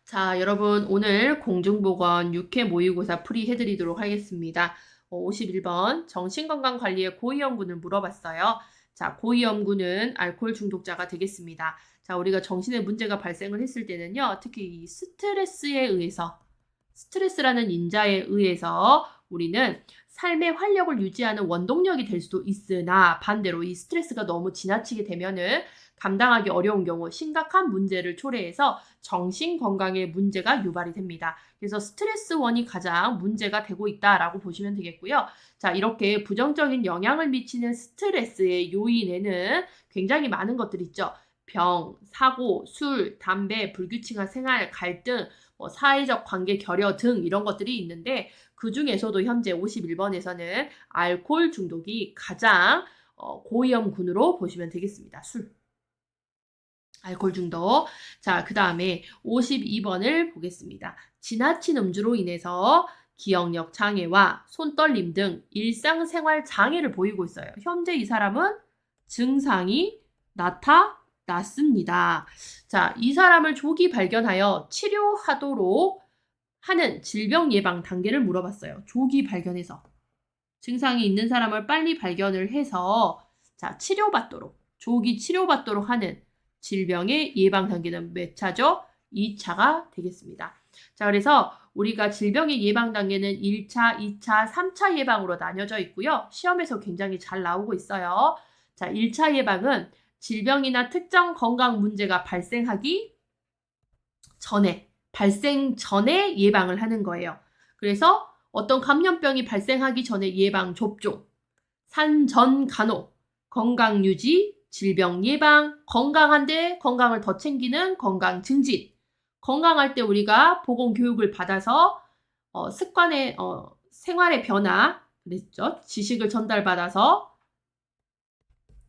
자, 여러분 오늘 공중보건 6회 모의고사 풀이 해드리도록 하겠습니다. 51번 정신건강관리의 고위험군을 물어봤어요. 자, 고위험군은 알코올 중독자가 되겠습니다. 자, 우리가 정신에 문제가 발생을 했을 때는요. 특히 이 스트레스라는 인자에 의해서 우리는 삶의 활력을 유지하는 원동력이 될 수도 있으나 반대로 이 스트레스가 너무 지나치게 되면은 감당하기 어려운 경우 심각한 문제를 초래해서 정신건강에 문제가 유발이 됩니다. 그래서 스트레스원이 가장 문제가 되고 있다라고 보시면 되겠고요. 자, 이렇게 부정적인 영향을 미치는 스트레스의 요인에는 굉장히 많은 것들이 있죠. 병, 사고, 술, 담배, 불규칙한 생활, 갈등, 사회적 관계 결여 등 이런 것들이 있는데 그 중에서도 현재 51번에서는 알코올 중독이 가장 고위험군으로 보시면 되겠습니다. 술. 알코올 중독. 자, 그 다음에 52번을 보겠습니다. 지나친 음주로 인해서 기억력 장애와 손떨림 등 일상생활 장애를 보이고 있어요. 현재 이 사람은 증상이 나타났습니다. 자, 이 사람을 조기 발견하여 치료하도록 하는 질병 예방 단계를 물어봤어요. 조기 발견해서. 증상이 있는 사람을 빨리 발견을 해서 자, 조기 치료받도록 하는 질병의 예방 단계는 몇 차죠? 2차가 되겠습니다. 자, 그래서 우리가 질병의 예방 단계는 1차, 2차, 3차 예방으로 나뉘어져 있고요. 시험에서 굉장히 잘 나오고 있어요. 자, 1차 예방은 질병이나 특정 건강 문제가 발생 전에 예방을 하는 거예요. 그래서 어떤 감염병이 발생하기 전에 예방 접종, 산전 간호, 건강 유지, 질병 예방, 건강한데 건강을 더 챙기는 건강 증진. 건강할 때 우리가 보건 교육을 받아서 생활의 변화, 그랬죠. 지식을 전달받아서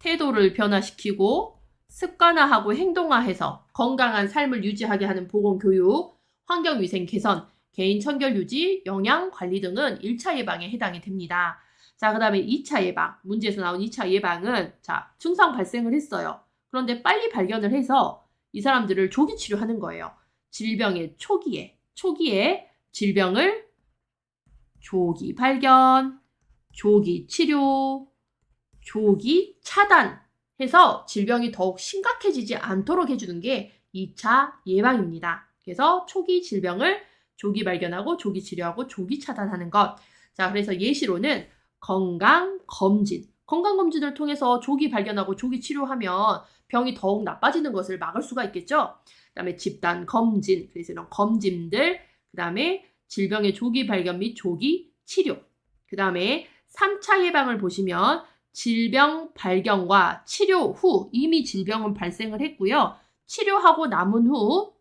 태도를 변화시키고 습관화하고 행동화해서 건강한 삶을 유지하게 하는 보건 교육, 환경위생 개선, 개인 청결 유지, 영양 관리 등은 1차 예방에 해당이 됩니다. 자, 그 다음에 2차 예방, 문제에서 나온 2차 예방은 자, 증상 발생을 했어요. 그런데 빨리 발견을 해서 이 사람들을 조기 치료하는 거예요. 질병의 초기에 질병을 조기 발견, 조기 치료, 조기 차단해서 질병이 더욱 심각해지지 않도록 해주는 게 2차 예방입니다. 그래서 초기 질병을 조기 발견하고 조기 치료하고 조기 차단하는 것. 자, 그래서 예시로는 건강검진을 통해서 조기 발견하고 조기 치료하면 병이 더욱 나빠지는 것을 막을 수가 있겠죠. 그 다음에 집단검진, 그래서 이런 검진들, 그 다음에 질병의 조기 발견 및 조기 치료. 그 다음에 3차 예방을 보시면 질병 발견과 치료 후 이미 질병은 발생을 했고요. 치료하고 남은 후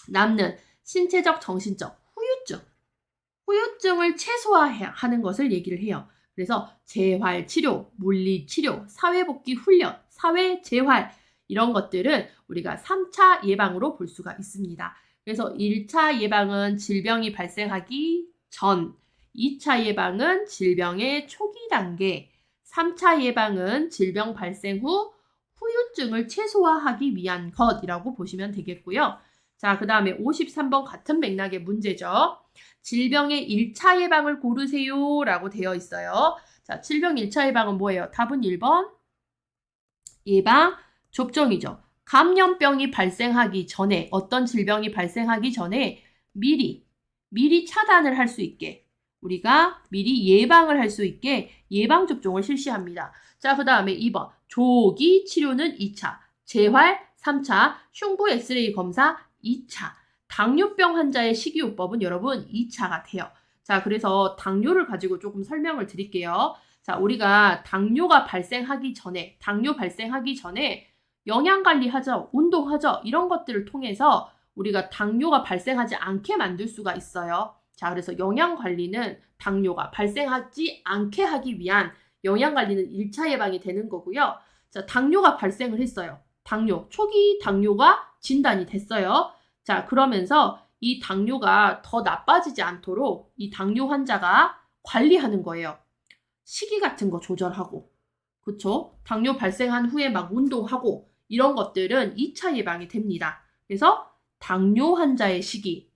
남는 신체적, 정신적 후유증을 최소화하는 것을 얘기를 해요. 그래서 재활치료, 물리치료, 사회복귀 훈련, 사회재활 이런 것들은 우리가 3차 예방으로 볼 수가 있습니다. 그래서 1차 예방은 질병이 발생하기 전, 2차 예방은 질병의 초기 단계, 3차 예방은 질병 발생 후 후유증을 최소화하기 위한 것이라고 보시면 되겠고요. 자, 그 다음에 53번 같은 맥락의 문제죠. 질병의 1차 예방을 고르세요 라고 되어 있어요. 자, 질병 1차 예방은 뭐예요? 답은 1번 예방 접종이죠. 감염병이 발생하기 전에 어떤 질병이 발생하기 전에 미리 차단을 할 수 있게 우리가 미리 예방을 할 수 있게 예방접종을 실시합니다. 자, 그 다음에 2번 조기 치료는 2차, 재활 3차, 흉부 엑스레이 검사 2차, 당뇨병 환자의 식이요법은 여러분 2차가 돼요. 자, 그래서 당뇨를 가지고 조금 설명을 드릴게요. 자, 우리가 당뇨 발생하기 전에 영양관리하죠, 운동하죠, 이런 것들을 통해서 우리가 당뇨가 발생하지 않게 만들 수가 있어요. 자, 그래서 영양관리는 당뇨가 발생하지 않게 하기 위한 영양관리는 1차 예방이 되는 거고요. 자, 당뇨가 발생을 했어요. 초기 당뇨가 진단이 됐어요. 자, 그러면서 이 당뇨가 더 나빠지지 않도록 이 당뇨 환자가 관리하는 거예요. 식이 같은 거 조절하고, 그쵸? 당뇨 발생한 후에 막 운동하고 이런 것들은 2차 예방이 됩니다. 그래서 당뇨 환자의 시기,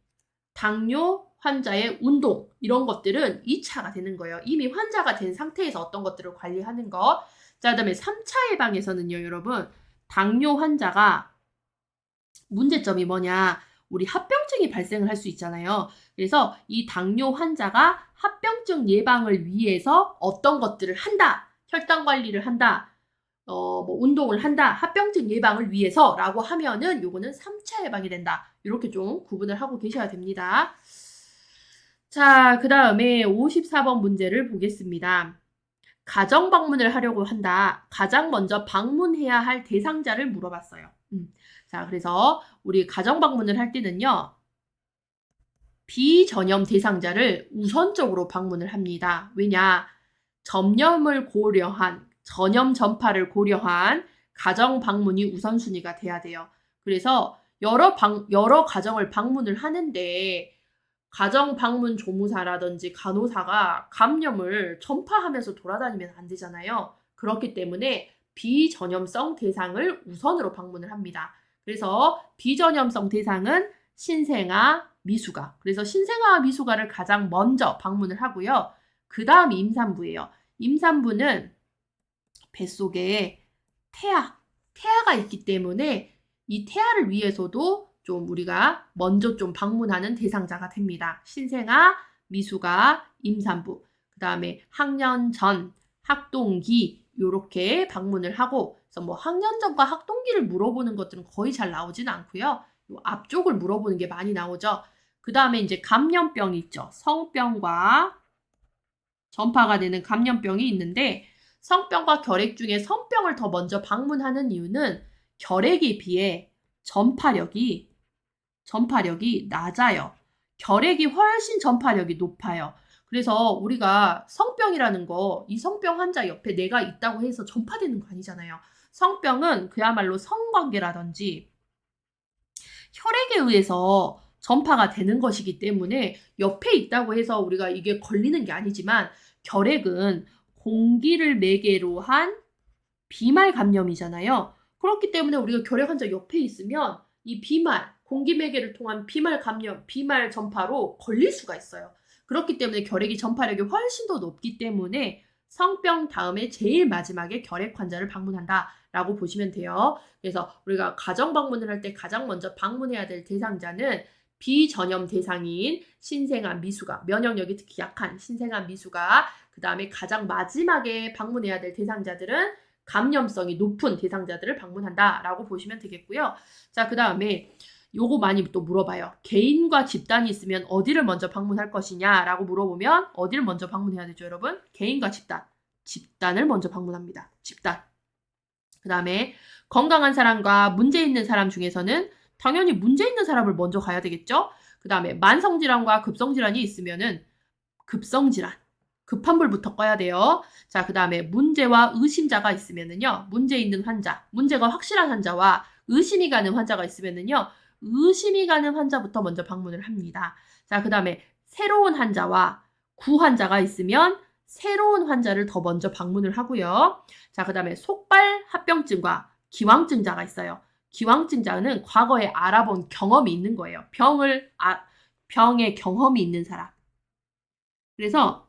당뇨 환자의 운동 이런 것들은 2차가 되는 거예요. 이미 환자가 된 상태에서 어떤 것들을 관리하는 거. 자, 그다음에 3차 예방에서는요, 여러분. 당뇨 환자가 문제점이 뭐냐? 우리 합병증이 발생을 할 수 있잖아요. 그래서 이 당뇨 환자가 합병증 예방을 위해서 어떤 것들을 한다. 혈당 관리를 한다. 뭐 운동을 한다. 합병증 예방을 위해서라고 하면은 요거는 3차 예방이 된다. 이렇게 좀 구분을 하고 계셔야 됩니다. 자, 그다음에 54번 문제를 보겠습니다. 가정 방문을 하려고 한다. 가장 먼저 방문해야 할 대상자를 물어봤어요. 자, 그래서 우리 가정 방문을 할 때는요. 비전염 대상자를 우선적으로 방문을 합니다. 왜냐? 전염을 고려한, 전염 전파를 고려한 가정 방문이 우선순위가 돼야 돼요. 그래서 여러 가정을 방문을 하는데 가정 방문 조무사라든지 간호사가 감염을 전파하면서 돌아다니면 안 되잖아요. 그렇기 때문에 비전염성 대상을 우선으로 방문을 합니다. 그래서 비전염성 대상은 신생아, 미숙아. 그래서 신생아와 미숙아를 가장 먼저 방문을 하고요. 그 다음 임산부예요. 임산부는 뱃속에 태아가 있기 때문에 이 태아를 위해서도 좀 우리가 먼저 좀 방문하는 대상자가 됩니다. 신생아, 미숙아, 임산부. 그 다음에 학년 전, 학동기 요렇게 방문을 하고 그래서 뭐 학년 전과 학동기를 물어보는 것들은 거의 잘 나오진 않고요. 요 앞쪽을 물어보는 게 많이 나오죠. 그 다음에 이제 감염병이 있죠. 성병과 전파가 되는 감염병이 있는데 성병과 결핵 중에 성병을 더 먼저 방문하는 이유는 결핵에 비해 전파력이 낮아요. 결핵이 훨씬 전파력이 높아요. 그래서 우리가 성병이라는 거, 이 성병 환자 옆에 내가 있다고 해서 전파되는 거 아니잖아요. 성병은 그야말로 성관계라든지 혈액에 의해서 전파가 되는 것이기 때문에 옆에 있다고 해서 우리가 이게 걸리는 게 아니지만 결핵은 공기를 매개로 한 비말 감염이잖아요. 그렇기 때문에 우리가 결핵 환자 옆에 있으면 이 공기 매개를 통한 비말 감염, 비말 전파로 걸릴 수가 있어요. 그렇기 때문에 결핵이 전파력이 훨씬 더 높기 때문에 성병 다음에 제일 마지막에 결핵 환자를 방문한다라고 보시면 돼요. 그래서 우리가 가정 방문을 할 때 가장 먼저 방문해야 될 대상자는 비전염 대상인 신생아, 미숙아, 면역력이 특히 약한 신생아, 미숙아, 그 다음에 가장 마지막에 방문해야 될 대상자들은 감염성이 높은 대상자들을 방문한다라고 보시면 되겠고요. 자, 그 다음에 요거 많이 또 물어봐요. 개인과 집단이 있으면 어디를 먼저 방문할 것이냐라고 물어보면 어디를 먼저 방문해야 되죠, 여러분? 개인과 집단. 집단을 먼저 방문합니다. 집단. 그 다음에 건강한 사람과 문제 있는 사람 중에서는 당연히 문제 있는 사람을 먼저 가야 되겠죠? 그 다음에 만성질환과 급성질환이 있으면은 급성질환. 급한 불부터 꺼야 돼요. 자, 그 다음에 문제와 의심자가 있으면은요, 문제 있는 환자, 문제가 확실한 환자와 의심이 가는 환자가 있으면은요, 의심이 가는 환자부터 먼저 방문을 합니다. 자, 그 다음에 새로운 환자와 구환자가 있으면 새로운 환자를 더 먼저 방문을 하고요. 자, 그 다음에 속발 합병증과 기왕증자가 있어요. 기왕증자는 과거에 알아본 경험이 있는 거예요. 병의 경험이 있는 사람. 그래서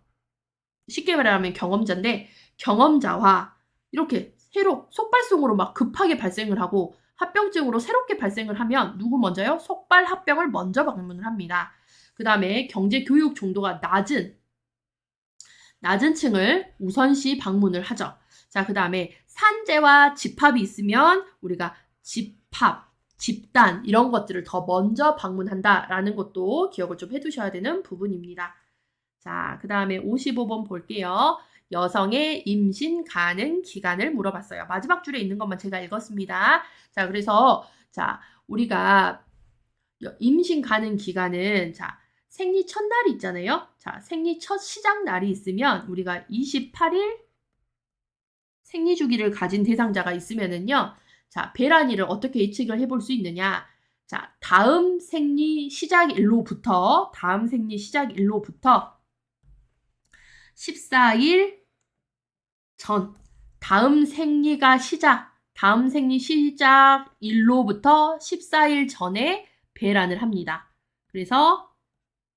쉽게 말하면 경험자인데 경험자와 이렇게 속발성으로 막 급하게 발생을 하고 합병증으로 새롭게 발생을 하면 누구 먼저요? 속발 합병을 먼저 방문을 합니다. 그 다음에 경제 교육 정도가 낮은 층을 우선시 방문을 하죠. 자, 그 다음에 산재와 집합이 있으면 우리가 집단 이런 것들을 더 먼저 방문한다라는 것도 기억을 좀 해두셔야 되는 부분입니다. 자, 그 다음에 55번 볼게요. 여성의 임신 가능 기간을 물어봤어요. 마지막 줄에 있는 것만 제가 읽었습니다. 자, 그래서 우리가 임신 가능 기간은 생리 첫날이 있잖아요. 자, 생리 첫 시작 날이 있으면 우리가 28일 생리 주기를 가진 대상자가 있으면은요. 자, 배란일을 어떻게 예측을 해볼 수 있느냐? 자, 다음 생리 시작 일로부터 14일 전, 다음 생리 시작 일로부터 14일 전에 배란을 합니다. 그래서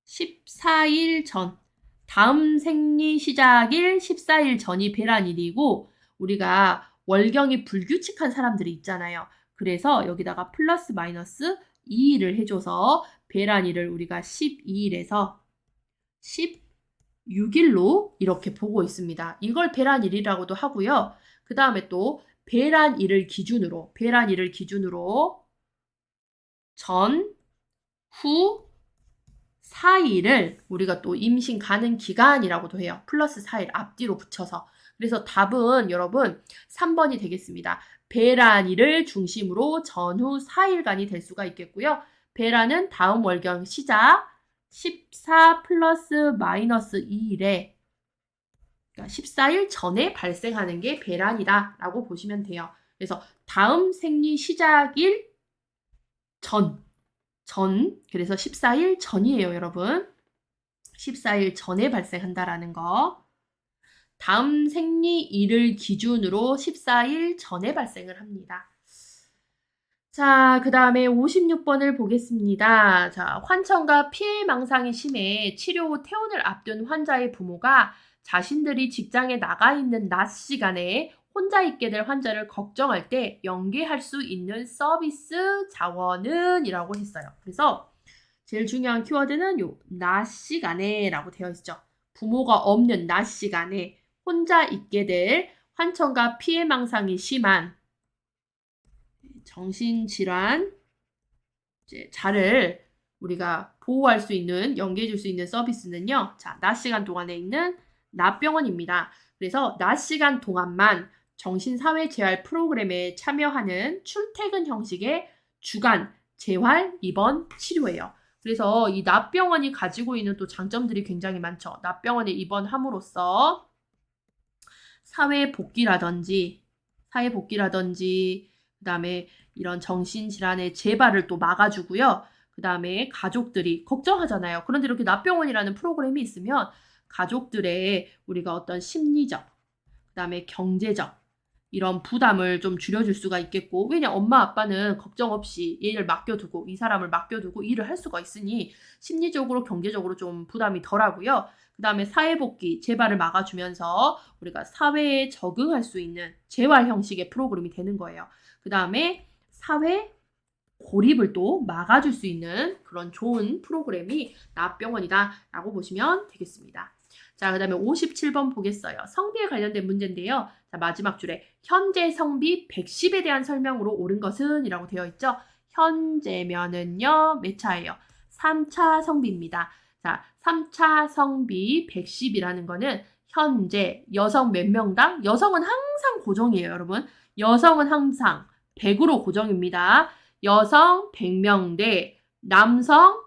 14일 전, 다음 생리 시작일 14일 전이 배란일이고 우리가 월경이 불규칙한 사람들이 있잖아요. 그래서 여기다가 플러스 마이너스 2일을 해줘서 배란일을 우리가 12일에서 16일로 이렇게 보고 있습니다. 이걸 배란일이라고도 하고요. 그 다음에 또 배란일을 기준으로 전, 후, 4일을 우리가 또 임신 가능 기간이라고도 해요. 플러스 4일 앞뒤로 붙여서. 그래서 답은 여러분 3번이 되겠습니다. 배란일을 중심으로 전후 4일간이 될 수가 있겠고요. 배란은 다음 월경 시작 14 플러스 마이너스 2일에 그러니까 14일 전에 발생하는 게 배란이다 라고 보시면 돼요. 그래서 다음 생리 시작일 전 그래서 14일 전이에요, 여러분. 14일 전에 발생한다라는 거. 다음 생리일을 기준으로 14일 전에 발생을 합니다. 자, 그 다음에 56번을 보겠습니다. 자, 환청과 피해망상이 심해 치료 후 퇴원을 앞둔 환자의 부모가 자신들이 직장에 나가 있는 낮 시간에 혼자 있게 될 환자를 걱정할 때 연계할 수 있는 서비스 자원은 이라고 했어요. 그래서 제일 중요한 키워드는 요 낮 시간에 라고 되어 있죠. 부모가 없는 낮 시간에 혼자 있게 될 환청과 피해망상이 심한 정신질환 자를 우리가 보호할 수 있는, 연계해 줄 수 있는 서비스는요. 자, 낮 시간 동안에 있는 낮병원입니다. 그래서 낮 시간 동안만 정신사회재활 프로그램에 참여하는 출퇴근 형식의 주간 재활 입원 치료예요. 그래서 이 낮병원이 가지고 있는 또 장점들이 굉장히 많죠. 낮병원에 입원함으로써 사회복귀라든지 그다음에 이런 정신질환의 재발을 또 막아주고요. 그다음에 가족들이 걱정하잖아요. 그런데 이렇게 낮병원이라는 프로그램이 있으면 가족들의 우리가 어떤 심리적, 그다음에 경제적 이런 부담을 좀 줄여줄 수가 있겠고, 왜냐 엄마 아빠는 걱정 없이 얘를 맡겨두고 이 사람을 맡겨두고 일을 할 수가 있으니 심리적으로 경제적으로 좀 부담이 덜하고요. 그 다음에 사회복귀, 재발을 막아주면서 우리가 사회에 적응할 수 있는 재활 형식의 프로그램이 되는 거예요. 그 다음에 사회 고립을 또 막아줄 수 있는 그런 좋은 프로그램이 낮병원이다 라고 보시면 되겠습니다. 자, 그 다음에 57번 보겠어요. 성비에 관련된 문제인데요. 자, 마지막 줄에 현재 성비 110에 대한 설명으로 옳은 것은 이라고 되어 있죠. 현재면은요, 몇 차예요? 3차 성비입니다. 자, 3차 성비 110이라는 거는 현재 여성 몇 명당? 여성은 항상 고정이에요, 여러분. 여성은 항상 100으로 고정입니다. 여성 100명 대 남성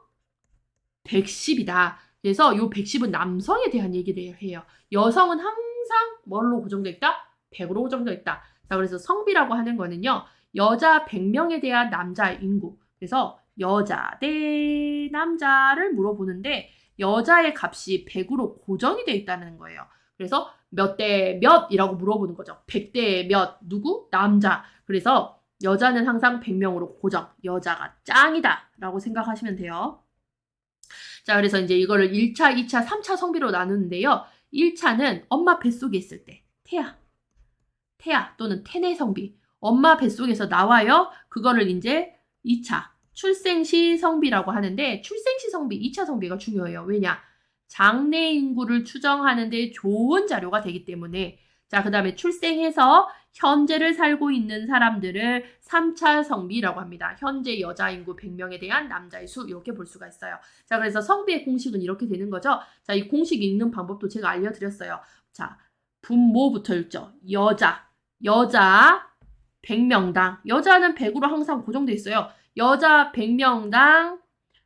110이다. 그래서 이 110은 남성에 대한 얘기를 해요. 여성은 항상 뭘로 고정되어 있다? 100으로 고정되어 있다. 자, 그래서 성비라고 하는 거는요. 여자 100명에 대한 남자 인구. 그래서 여자 대 남자를 물어보는데 여자의 값이 100으로 고정이 되어 있다는 거예요. 그래서 몇 대 몇이라고 물어보는 거죠. 100대 몇 누구? 남자. 그래서 여자는 항상 100명으로 고정. 여자가 짱이다 라고 생각하시면 돼요. 자, 그래서 이제 이거를 1차, 2차, 3차 성비로 나누는데요. 1차는 엄마 뱃속에 있을 때 태아 또는 태내 성비. 엄마 뱃속에서 나와요. 그거를 이제 2차 출생 시 성비라고 하는데 출생 시 성비, 2차 성비가 중요해요. 왜냐? 장래 인구를 추정하는 데 좋은 자료가 되기 때문에. 자, 그 다음에 출생해서 현재를 살고 있는 사람들을 3차 성비라고 합니다. 현재 여자 인구 100명에 대한 남자의 수 이렇게 볼 수가 있어요. 자, 그래서 성비의 공식은 이렇게 되는 거죠. 자, 이 공식 읽는 방법도 제가 알려드렸어요. 자, 분모부터 읽죠. 여자 100명당 여자는 100으로 항상 고정돼 있어요. 여자 100명당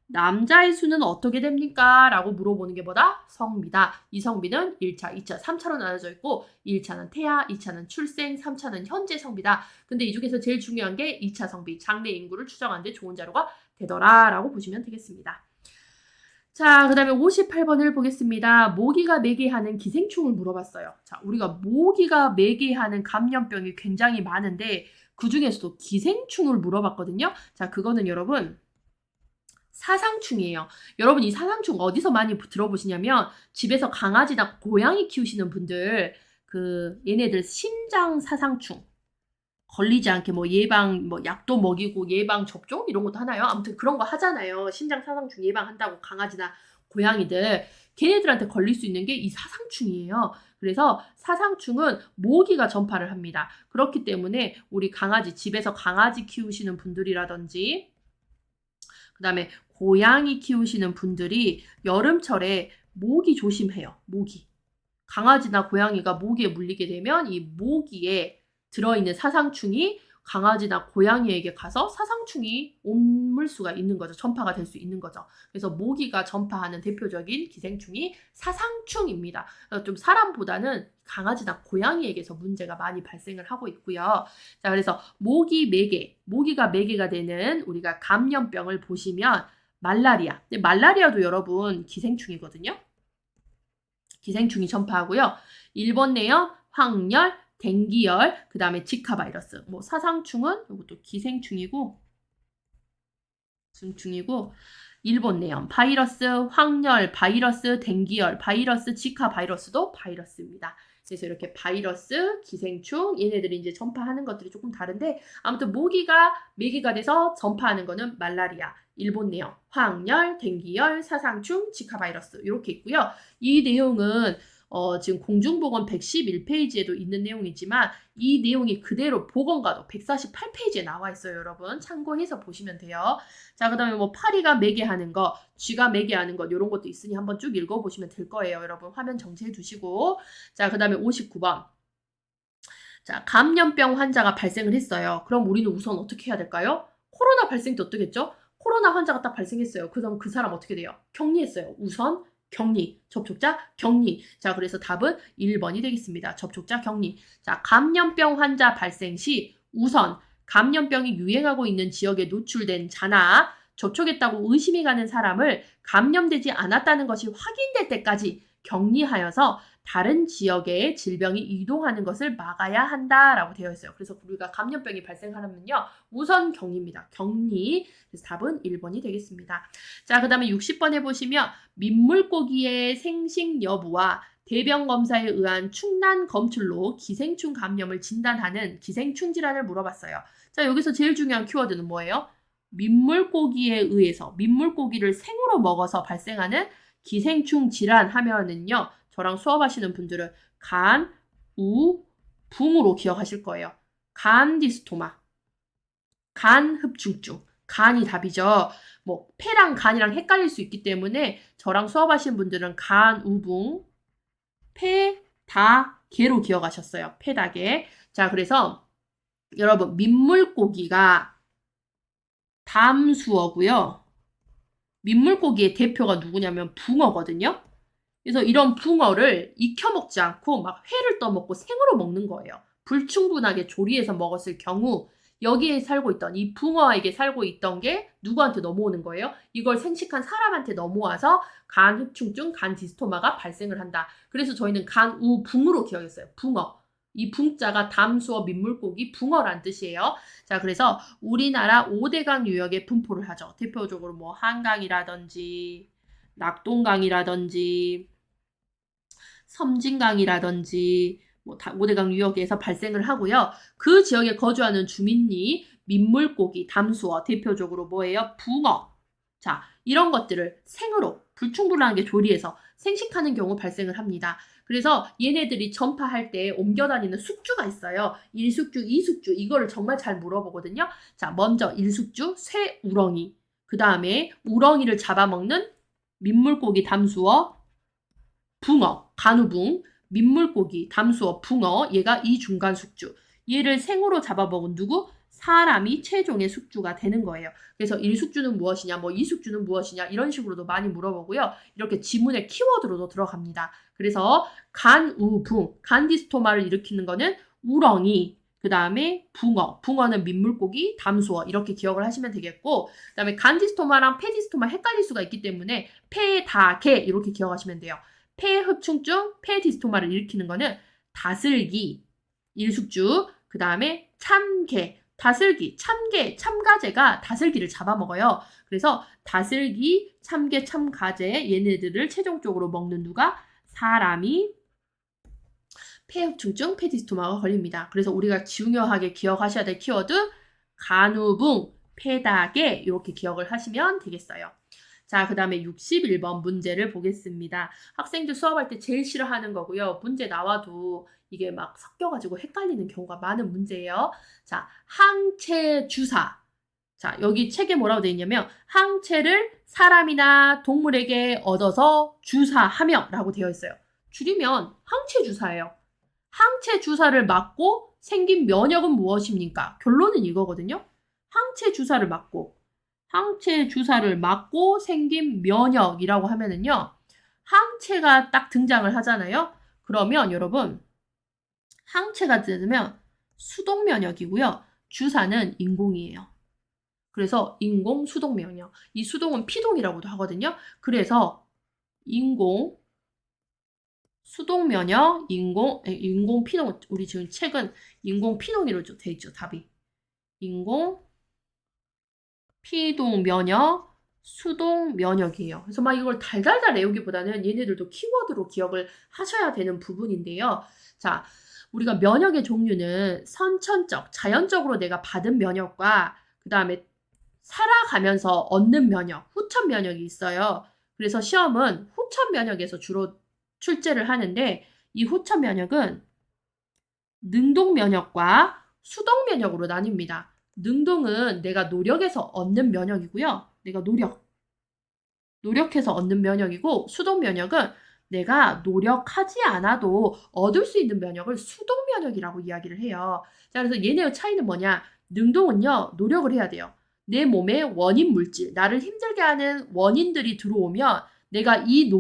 남자의 수는 어떻게 됩니까? 라고 물어보는 게 뭐다? 성비다. 이 성비는 1차, 2차, 3차로 나눠져 있고 1차는 태아, 2차는 출생, 3차는 현재 성비다. 근데 이 중에서 제일 중요한 게 2차 성비, 장래 인구를 추정하는 데 좋은 자료가 되더라 라고 보시면 되겠습니다. 자, 그 다음에 58번을 보겠습니다. 모기가 매개하는 기생충을 물어봤어요. 자, 우리가 모기가 매개하는 감염병이 굉장히 많은데 그 중에서도 기생충을 물어봤거든요. 자, 그거는 여러분 사상충이에요. 여러분 이 사상충 어디서 많이 들어보시냐면 집에서 강아지나 고양이 키우시는 분들 얘네들 신장 사상충 걸리지 않게 뭐 예방 뭐 약도 먹이고 예방 접종 이런 것도 하나요? 아무튼 그런 거 하잖아요. 신장 사상충 예방한다고 강아지나 고양이들 걔네들한테 걸릴 수 있는 게 이 사상충이에요. 그래서 사상충은 모기가 전파를 합니다. 그렇기 때문에 우리 집에서 강아지 키우시는 분들이라든지 그다음에 고양이 키우시는 분들이 여름철에 모기 조심해요. 모기. 강아지나 고양이가 모기에 물리게 되면 이 모기에 들어있는 사상충이 강아지나 고양이에게 가서 사상충이 옮을 수가 있는 거죠. 전파가 될 수 있는 거죠. 그래서 모기가 전파하는 대표적인 기생충이 사상충입니다. 좀 사람보다는 강아지나 고양이에게서 문제가 많이 발생을 하고 있고요. 자, 그래서 모기가 매개가 되는 우리가 감염병을 보시면 말라리아. 근데 말라리아도 여러분 기생충이거든요. 기생충이 전파하고요. 일본내염, 황열, 댕기열, 그 다음에 지카 바이러스. 뭐 사상충은 이것도 기생충이고 일본내염 바이러스, 황열 바이러스, 댕기열 바이러스, 지카 바이러스도 바이러스입니다. 그래서 이렇게 바이러스, 기생충 얘네들이 이제 전파하는 것들이 조금 다른데 아무튼 모기가 매개가 돼서 전파하는 거는 말라리아, 일본내염, 황열, 댕기열, 사상충, 지카 바이러스 이렇게 있고요. 이 내용은 지금 공중보건 111페이지에도 있는 내용이지만 이 내용이 그대로 보건과도 148페이지에 나와 있어요, 여러분. 참고해서 보시면 돼요. 자, 그 다음에 뭐 파리가 매개하는 거, 쥐가 매개하는 것 이런 것도 있으니 한번 쭉 읽어보시면 될 거예요, 여러분. 화면 정지해 두시고. 자, 그 다음에 59번. 자, 감염병 환자가 발생을 했어요. 그럼 우리는 우선 어떻게 해야 될까요? 코로나 발생 때 어떻겠죠? 코로나 환자가 딱 발생했어요. 그럼 그 사람 어떻게 돼요? 격리했어요. 우선 격리, 접촉자 격리. 자, 그래서 답은 1번이 되겠습니다. 접촉자 격리. 자, 감염병 환자 발생 시 우선 감염병이 유행하고 있는 지역에 노출된 자나 접촉했다고 의심이 가는 사람을 감염되지 않았다는 것이 확인될 때까지 격리하여서 다른 지역에 질병이 이동하는 것을 막아야 한다라고 되어 있어요. 그래서 우리가 감염병이 발생하려면요. 우선 격리입니다. 격리. 그래서 답은 1번이 되겠습니다. 자, 그 다음에 60번에 보시면 민물고기의 생식 여부와 대변 검사에 의한 충난 검출로 기생충 감염을 진단하는 기생충 질환을 물어봤어요. 자, 여기서 제일 중요한 키워드는 뭐예요? 민물고기에 의해서 민물고기를 생으로 먹어서 발생하는 기생충 질환 하면은요. 저랑 수업하시는 분들은 간, 우, 붕으로 기억하실 거예요. 간디스토마, 간흡충증, 간이 답이죠. 뭐 폐랑 간이랑 헷갈릴 수 있기 때문에 저랑 수업하시는 분들은 간, 우붕, 폐, 다, 개로 기억하셨어요. 폐다개. 자, 그래서 여러분 민물고기가 담수어고요. 민물고기의 대표가 누구냐면 붕어거든요. 그래서 이런 붕어를 익혀 먹지 않고 막 회를 떠먹고 생으로 먹는 거예요. 불충분하게 조리해서 먹었을 경우 여기에 살고 있던 이 붕어에게 살고 있던 게 누구한테 넘어오는 거예요? 이걸 생식한 사람한테 넘어와서 간흡충증, 간디스토마가 발생을 한다. 그래서 저희는 간우붕으로 기억했어요. 붕어. 이 붕자가 담수어 민물고기 붕어란 뜻이에요. 자, 그래서 우리나라 5대강 유역에 분포를 하죠. 대표적으로 뭐 한강이라든지 낙동강이라든지 섬진강이라든지 뭐 5대강 유역에서 발생을 하고요. 그 지역에 거주하는 주민이 민물고기, 담수어, 대표적으로 뭐예요? 붕어. 자, 이런 것들을 생으로 불충분하게 조리해서 생식하는 경우 발생을 합니다. 그래서 얘네들이 전파할 때 옮겨다니는 숙주가 있어요. 1숙주, 2숙주 이거를 정말 잘 물어보거든요. 자, 먼저 1숙주, 쇠우렁이. 그 다음에 우렁이를 잡아먹는 민물고기, 담수어, 붕어, 간우붕, 민물고기, 담수어, 붕어, 얘가 이 중간 숙주. 얘를 생으로 잡아먹은 누구? 사람이 최종의 숙주가 되는 거예요. 그래서 1숙주는 무엇이냐, 뭐 2숙주는 무엇이냐 이런 식으로도 많이 물어보고요. 이렇게 지문의 키워드로도 들어갑니다. 그래서 간우붕, 간디스토마를 일으키는 거는 우렁이, 그 다음에 붕어는 민물고기, 담수어 이렇게 기억을 하시면 되겠고 그 다음에 간디스토마랑 페디스토마 헷갈릴 수가 있기 때문에 폐다개 이렇게 기억하시면 돼요. 폐흡충증, 폐디스토마를 일으키는 거는 다슬기, 1숙주, 그 다음에 참개, 다슬기, 참개, 참가재가 다슬기를 잡아먹어요. 그래서 다슬기, 참개, 참가재 얘네들을 최종적으로 먹는 누가? 사람이 폐흡충증, 페디스토마가 걸립니다. 그래서 우리가 중요하게 기억하셔야 될 키워드 간우붕, 폐다계 이렇게 기억을 하시면 되겠어요. 자, 그 다음에 61번 문제를 보겠습니다. 학생들 수업할 때 제일 싫어하는 거고요. 문제 나와도 이게 막 섞여가지고 헷갈리는 경우가 많은 문제예요. 자, 항체 주사. 자, 여기 책에 뭐라고 되어 있냐면 항체를 사람이나 동물에게 얻어서 주사하며 라고 되어 있어요. 줄이면 항체 주사예요. 항체 주사를 맞고 생긴 면역은 무엇입니까? 결론은 이거거든요. 항체 주사를 맞고 생긴 면역이라고 하면은요. 항체가 딱 등장을 하잖아요. 그러면 여러분 항체가 뜨면 수동 면역이고요. 주사는 인공이에요. 그래서 인공 수동 면역. 이 수동은 피동이라고도 하거든요. 그래서 인공 수동 면역, 인공 피동. 우리 지금 책은 인공 피동이로 돼 있죠. 답이. 인공 피동 면역, 수동 면역이에요. 그래서 막 이걸 달달달 외우기보다는 얘네들도 키워드로 기억을 하셔야 되는 부분인데요. 자, 우리가 면역의 종류는 선천적, 자연적으로 내가 받은 면역과 그 다음에 살아가면서 얻는 면역, 후천 면역이 있어요. 그래서 시험은 후천 면역에서 주로 출제를 하는데 이 후천 면역은 능동 면역과 수동 면역으로 나뉩니다. 능동은 내가 노력해서 얻는 면역이고요. 내가 노력해서 얻는 면역이고 수동 면역은 내가 노력하지 않아도 얻을 수 있는 면역을 수동 면역이라고 이야기를 해요. 자, 그래서 얘네의 차이는 뭐냐? 능동은요, 노력을 해야 돼요. 내 몸에 원인 물질, 나를 힘들게 하는 원인들이 들어오면 내가 이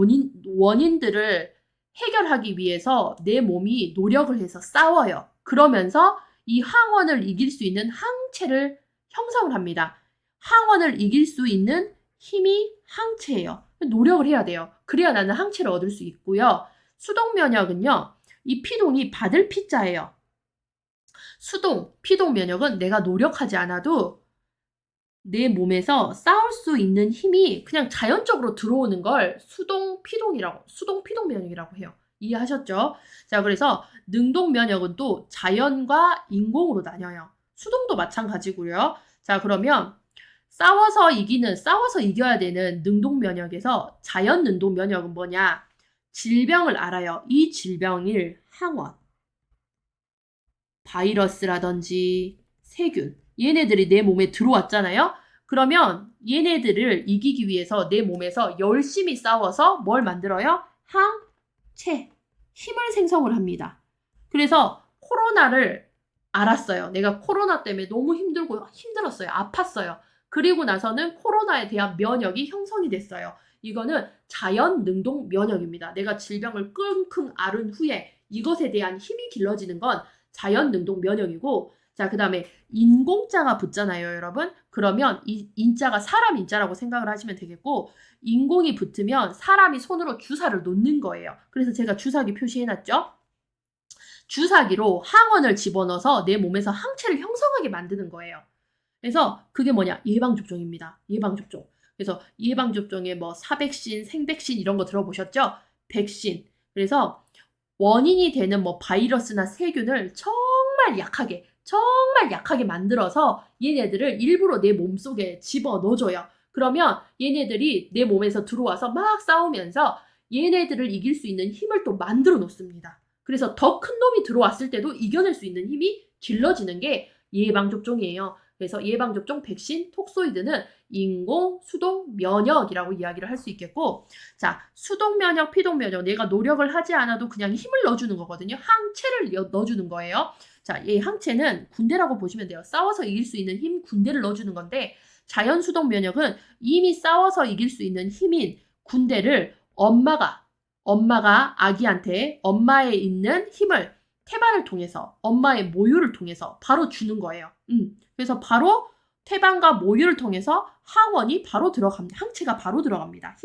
원인들을 해결하기 위해서 내 몸이 노력을 해서 싸워요. 그러면서 이 항원을 이길 수 있는 항체를 형성을 합니다. 항원을 이길 수 있는 힘이 항체예요. 노력을 해야 돼요. 그래야 나는 항체를 얻을 수 있고요. 수동 면역은요. 이 피동이 받을 피자예요. 피동 면역은 내가 노력하지 않아도 내 몸에서 싸울 수 있는 힘이 그냥 자연적으로 들어오는 걸 수동 피동 면역이라고 해요. 이해하셨죠? 자, 그래서 능동 면역은 또 자연과 인공으로 나뉘어요. 수동도 마찬가지고요. 자, 그러면 싸워서 이겨야 되는 능동 면역에서 자연 능동 면역은 뭐냐? 질병을 알아요. 이 질병을 항원, 바이러스라든지 세균, 얘네들이 내 몸에 들어왔잖아요. 그러면 얘네들을 이기기 위해서 내 몸에서 열심히 싸워서 뭘 만들어요? 항체, 힘을 생성을 합니다. 그래서 코로나를 알았어요. 내가 코로나 때문에 너무 힘들었어요. 아팠어요. 그리고 나서는 코로나에 대한 면역이 형성이 됐어요. 이거는 자연 능동 면역입니다. 내가 질병을 끙끙 앓은 후에 이것에 대한 힘이 길러지는 건 자연 능동 면역이고, 자, 그 다음에 인공자가 붙잖아요, 여러분. 그러면 이 인자가 사람 인자라고 생각을 하시면 되겠고, 인공이 붙으면 사람이 손으로 주사를 놓는 거예요. 그래서 제가 주사기 표시해놨죠. 주사기로 항원을 집어넣어서 내 몸에서 항체를 형성하게 만드는 거예요. 그래서 그게 뭐냐? 예방접종입니다. 예방접종. 그래서 예방접종에 뭐 사백신, 생백신 이런 거 들어보셨죠? 백신. 그래서 원인이 되는 뭐 바이러스나 세균을 정말 약하게 만들어서 얘네들을 일부러 내 몸속에 집어넣어줘요. 그러면 얘네들이 내 몸에서 들어와서 막 싸우면서 얘네들을 이길 수 있는 힘을 또 만들어 놓습니다. 그래서 더 큰 놈이 들어왔을 때도 이겨낼 수 있는 힘이 길러지는 게 예방접종이에요. 그래서 예방접종, 백신, 톡소이드는 인공, 수동 면역이라고 이야기를 할 수 있겠고, 자, 수동 면역, 피동 면역, 내가 노력을 하지 않아도 그냥 힘을 넣어주는 거거든요. 항체를 넣어주는 거예요. 자, 이 항체는 군대라고 보시면 돼요. 싸워서 이길 수 있는 힘, 군대를 넣어주는 건데, 자연 수동 면역은 이미 싸워서 이길 수 있는 힘인 군대를 엄마가 아기한테 엄마에 있는 힘을 태반을 통해서, 엄마의 모유를 통해서 바로 주는 거예요. 그래서 바로 태반과 모유를 통해서 항원이 바로 들어갑니다. 항체가 바로 들어갑니다.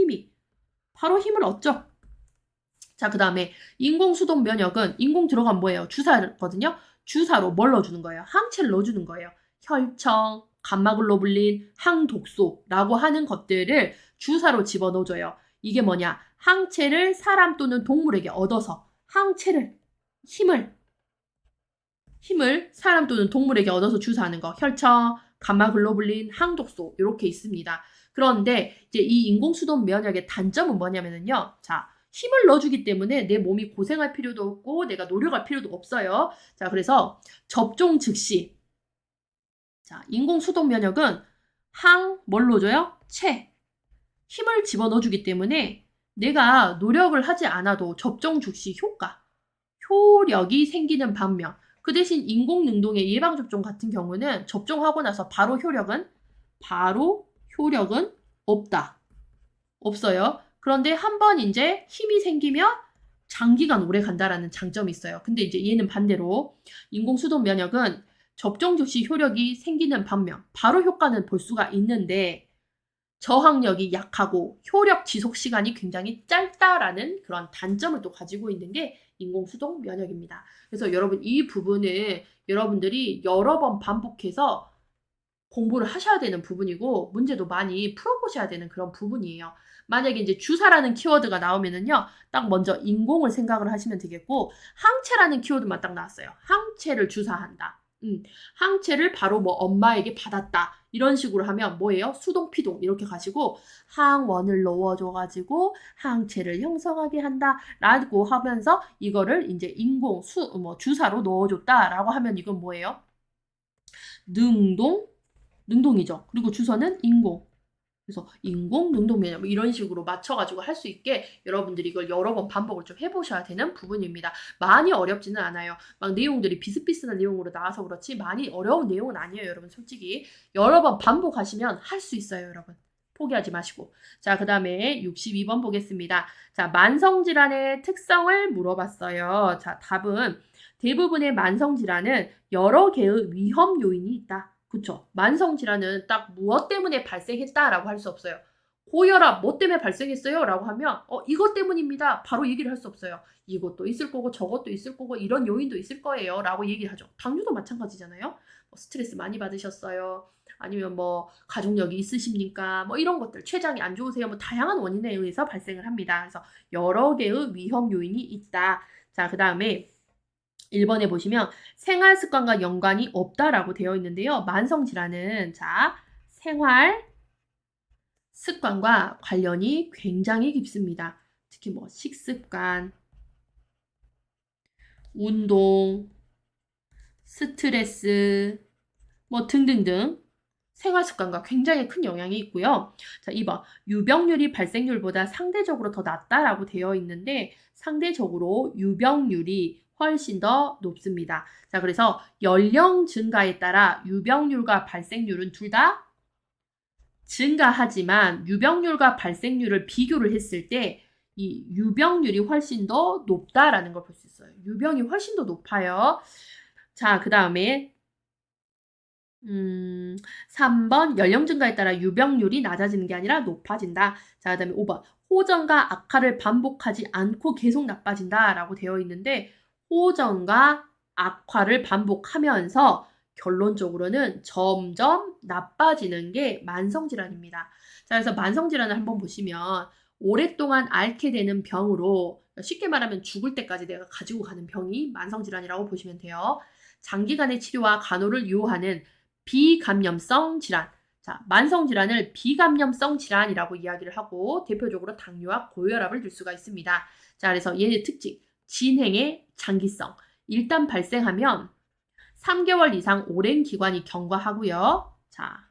바로 힘을 얻죠. 자, 그 다음에 인공수동 면역은 인공 들어간 뭐예요? 주사거든요. 주사로 뭘 넣어주는 거예요? 항체를 넣어주는 거예요. 혈청, 감마글로불린, 항독소라고 하는 것들을 주사로 집어넣어줘요. 이게 뭐냐? 항체를 사람 또는 동물에게 얻어서 힘을 사람 또는 동물에게 얻어서 주사하는 거. 혈청, 감마글로불린, 항독소 이렇게 있습니다. 그런데 이제 이 인공수동 면역의 단점은 뭐냐면요. 자, 힘을 넣어주기 때문에 내 몸이 고생할 필요도 없고 내가 노력할 필요도 없어요. 자, 그래서 접종 즉시. 자, 인공수동 면역은 뭘 넣어줘요? 힘을 집어넣어주기 때문에 내가 노력을 하지 않아도 접종 즉시 효력이 생기는 반면 그 대신 인공능동의 예방접종 같은 경우는 접종하고 나서 바로 효력은 없어요. 그런데 한번 이제 힘이 생기면 장기간 오래 간다라는 장점이 있어요. 근데 이제 얘는 반대로 인공수동 면역은 접종 즉시 효력이 생기는 반면 바로 효과는 볼 수가 있는데 저항력이 약하고 효력 지속 시간이 굉장히 짧다라는 그런 단점을 또 가지고 있는 게 인공수동 면역입니다. 그래서 여러분 이 부분은 여러분들이 여러 번 반복해서 공부를 하셔야 되는 부분이고 문제도 많이 풀어보셔야 되는 그런 부분이에요. 만약에 이제 주사라는 키워드가 나오면은요, 딱 먼저 인공을 생각을 하시면 되겠고 항체라는 키워드만 딱 나왔어요. 항체를 주사한다. 항체를 바로 뭐 엄마에게 받았다. 이런 식으로 하면 뭐예요? 수동, 피동 이렇게 가시고 항원을 넣어줘가지고 항체를 형성하게 한다라고 하면서 이거를 이제 주사로 넣어줬다라고 하면 이건 뭐예요? 능동이죠. 그리고 주사는 인공. 그래서 인공, 능동 면역 이런 식으로 맞춰가지고 할 수 있게 여러분들이 이걸 여러 번 반복을 좀 해보셔야 되는 부분입니다. 많이 어렵지는 않아요. 막 내용들이 비슷비슷한 내용으로 나와서 그렇지 많이 어려운 내용은 아니에요. 여러분 솔직히 여러 번 반복하시면 할 수 있어요. 여러분 포기하지 마시고. 자, 그 다음에 62번 보겠습니다. 자, 만성질환의 특성을 물어봤어요. 자, 답은 대부분의 만성질환은 여러 개의 위험 요인이 있다. 그쵸? 만성질환은 딱 무엇 때문에 발생했다라고 할 수 없어요. 고혈압 뭐 때문에 발생했어요? 라고 하면 이것 때문입니다. 바로 얘기를 할 수 없어요. 이것도 있을 거고 저것도 있을 거고 이런 요인도 있을 거예요. 라고 얘기를 하죠. 당뇨도 마찬가지잖아요. 뭐 스트레스 많이 받으셨어요. 아니면 뭐 가족력이 있으십니까? 뭐 이런 것들 췌장이 안 좋으세요? 뭐 다양한 원인에 의해서 발생을 합니다. 그래서 여러 개의 위험 요인이 있다. 자, 그 다음에 1번에 보시면 생활 습관과 연관이 없다라고 되어 있는데요. 만성질환은 자, 생활 습관과 관련이 굉장히 깊습니다. 특히 뭐 식습관, 운동, 스트레스 뭐 등등등 생활 습관과 굉장히 큰 영향이 있고요. 자, 2번 유병률이 발생률보다 상대적으로 더 낮다라고 되어 있는데 상대적으로 유병률이 훨씬 더 높습니다. 자, 그래서 연령 증가에 따라 유병률과 발생률은 둘 다 증가하지만 유병률과 발생률을 비교를 했을 때 이 유병률이 훨씬 더 높다라는 걸 볼 수 있어요. 유병이 훨씬 더 높아요. 자, 그 다음에 3번 연령 증가에 따라 유병률이 낮아지는 게 아니라 높아진다. 자, 그 다음에 5번 호전과 악화를 반복하지 않고 계속 나빠진다라고 되어 있는데 호전과 악화를 반복하면서 결론적으로는 점점 나빠지는 게 만성질환입니다. 자, 그래서 만성질환을 한번 보시면 오랫동안 앓게 되는 병으로 쉽게 말하면 죽을 때까지 내가 가지고 가는 병이 만성질환이라고 보시면 돼요. 장기간의 치료와 간호를 요하는 비감염성 질환. 자, 만성질환을 비감염성 질환이라고 이야기를 하고 대표적으로 당뇨와 고혈압을 들 수가 있습니다. 자, 그래서 얘의 특징, 진행의 장기성. 일단 발생하면 3개월 이상 오랜 기간이 경과하고요. 자,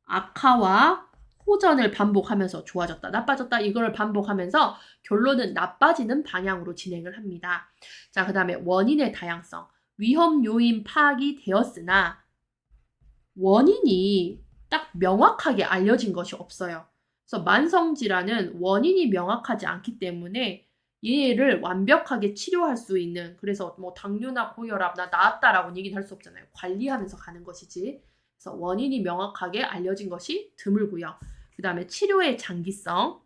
악화와 호전을 반복하면서 좋아졌다, 나빠졌다 이걸 반복하면서 결론은 나빠지는 방향으로 진행을 합니다. 자, 그 다음에 원인의 다양성. 위험 요인 파악이 되었으나 원인이 딱 명확하게 알려진 것이 없어요. 그래서 만성질환은 원인이 명확하지 않기 때문에 얘를 완벽하게 치료할 수 있는, 그래서 뭐 당뇨나 고혈압 나 나았다라고 얘기는 할 수 없잖아요. 관리하면서 가는 것이지. 그래서 원인이 명확하게 알려진 것이 드물고요. 그 다음에 치료의 장기성.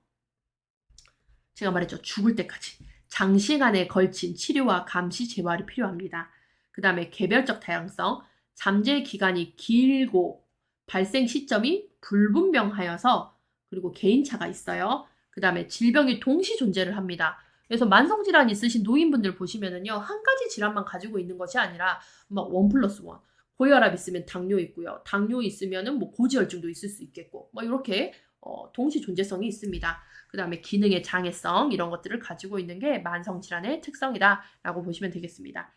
제가 말했죠. 죽을 때까지. 장시간에 걸친 치료와 감시 재활이 필요합니다. 그 다음에 개별적 다양성. 잠재 기간이 길고 발생 시점이 불분명하여서 그리고 개인차가 있어요. 그 다음에 질병이 동시 존재를 합니다. 그래서 만성질환 있으신 노인분들 보시면은요, 한 가지 질환만 가지고 있는 것이 아니라 막 1+1. 고혈압 있으면 당뇨 있고요. 당뇨 있으면은 뭐 고지혈증도 있을 수 있겠고, 뭐 이렇게 동시 존재성이 있습니다. 그 다음에 기능의 장애성 이런 것들을 가지고 있는 게 만성질환의 특성이다라고 보시면 되겠습니다.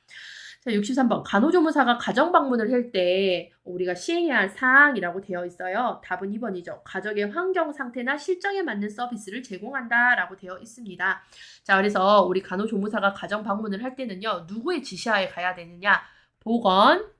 자, 63번. 간호조무사가 가정방문을 할 때 우리가 시행해야 할 사항이라고 되어 있어요. 답은 2번이죠. 가족의 환경 상태나 실정에 맞는 서비스를 제공한다라고 되어 있습니다. 자, 그래서 우리 간호조무사가 가정방문을 할 때는요. 누구의 지시하에 가야 되느냐? 보건,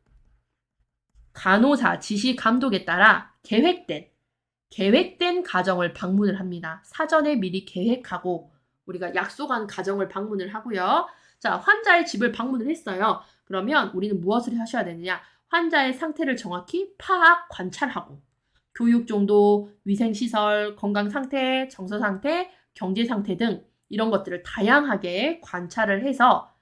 간호사 지시 감독에 따라 계획된 가정을 방문을 합니다. 사전에 미리 계획하고 우리가 약속한 가정을 방문을 하고요. 자, 환자의 집을 방문을 했어요. 그러면 우리는 무엇을 하셔야 되느냐? 환자의 상태를 정확히 파악, 관찰하고 교육 정도, 위생시설, 건강상태, 정서상태, 경제상태 등 이런 것들을 다양하게 관찰을 해서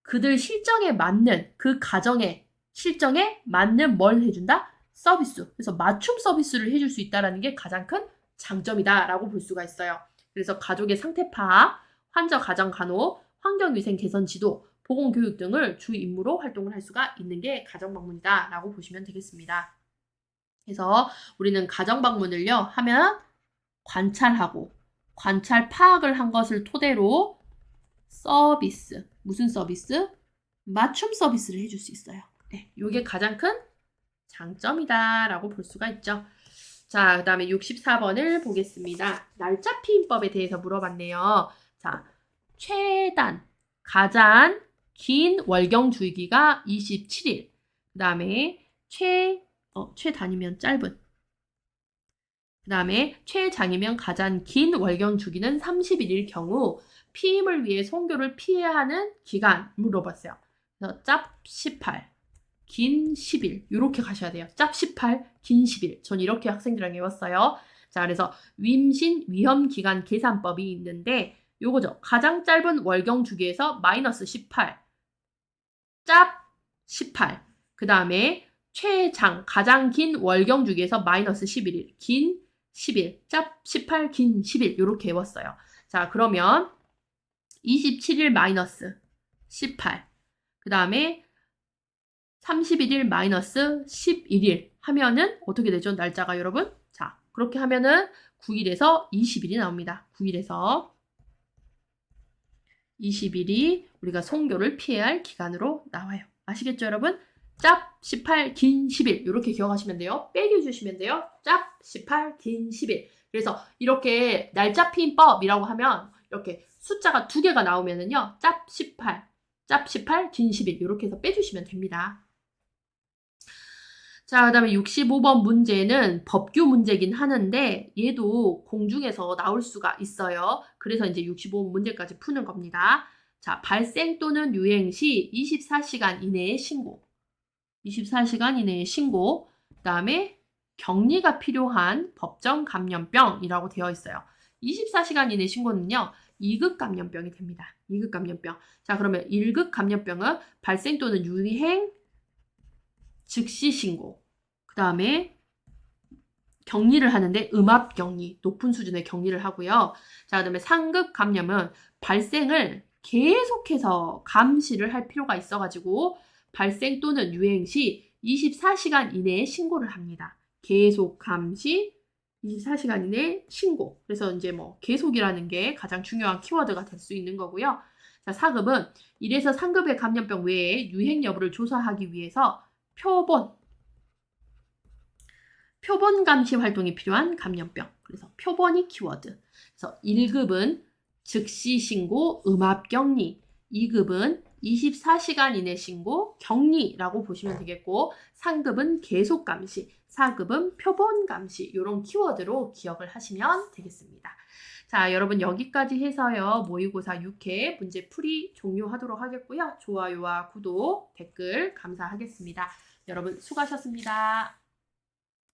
그들 실정에 맞는 그 가정의 실정에 맞는 뭘 해준다? 서비스. 그래서 맞춤 서비스를 해줄 수 있다는 게 가장 큰 장점이다라고 볼 수가 있어요. 그래서 가족의 상태 파악, 환자 가정 간호, 환경위생 개선 지도, 보건교육 등을 주 임무로 활동을 할 수가 있는 게 가정방문이다라고 보시면 되겠습니다. 그래서 우리는 가정방문을요 하면 관찰하고 관찰 파악을 한 것을 토대로 서비스, 무슨 서비스? 맞춤 서비스를 해줄 수 있어요. 네, 이게 가장 큰 장점이다라고 볼 수가 있죠. 자, 그 다음에 64번을 보겠습니다. 날짜 피임법에 대해서 물어봤네요. 자, 최단, 가장 긴 월경 주기가 27일. 그 다음에 최단이면 짧은. 그 다음에 최장이면 가장 긴 월경 주기는 30일일 경우 피임을 위해 성교를 피해야 하는 기간 물어봤어요. 그래서 짭 18, 긴 10일 이렇게 가셔야 돼요. 짭 18, 긴 10일. 전 이렇게 학생들랑 외웠어요. 자, 그래서 임신 위험 기간 계산법이 있는데 요거죠. 가장 짧은 월경 주기에서 마이너스 18, 짭 18. 그 다음에 최장 가장 긴 월경 주기에서 마이너스 11일, 긴 10일, 짭 18, 긴 10일 이렇게 외웠어요. 자, 그러면 27일 마이너스 18. 그 다음에 31일 마이너스 11일 하면은 어떻게 되죠? 날짜가 여러분? 자, 그렇게 하면은 9일에서 20일이 나옵니다. 9일에서 20일이 우리가 성교를 피해야 할 기간으로 나와요. 아시겠죠, 여러분? 짭 18, 긴 10일 이렇게 기억하시면 돼요. 빼기 주시면 돼요. 짭 18, 긴 10일. 그래서 이렇게 날짜 피임법이라고 하면 이렇게 숫자가 2개가 나오면은요. 짭 18, 긴 10일 이렇게 해서 빼주시면 됩니다. 자, 그 다음에 65번 문제는 법규 문제긴 하는데 얘도 공중에서 나올 수가 있어요. 그래서 이제 65번 문제까지 푸는 겁니다. 자, 발생 또는 유행 시 24시간 이내에 신고. 24시간 이내에 신고. 그 다음에 격리가 필요한 법정 감염병이라고 되어 있어요. 24시간 이내 신고는요. 2급 감염병이 됩니다. 2급 감염병. 자, 그러면 1급 감염병은 발생 또는 유행 즉시 신고. 그 다음에 격리를 하는데 음압 격리, 높은 수준의 격리를 하고요. 자, 그 다음에 상급 감염은 발생을 계속해서 감시를 할 필요가 있어가지고 발생 또는 유행 시 24시간 이내에 신고를 합니다. 계속 감시, 24시간 이내 신고. 그래서 이제 뭐 계속이라는 게 가장 중요한 키워드가 될 수 있는 거고요. 자, 4급은 1에서 3급의 감염병 외에 유행 여부를 조사하기 위해서 표본 감시 활동이 필요한 감염병. 그래서 표본이 키워드. 그래서 1급은 즉시 신고, 음압 격리. 2급은 24시간 이내 신고, 격리라고 보시면 되겠고, 3급은 계속 감시, 4급은 표본 감시. 이런 키워드로 기억을 하시면 되겠습니다. 자, 여러분 여기까지 해서요. 모의고사 6회 문제 풀이 종료하도록 하겠고요. 좋아요와 구독, 댓글 감사하겠습니다. 여러분 수고하셨습니다.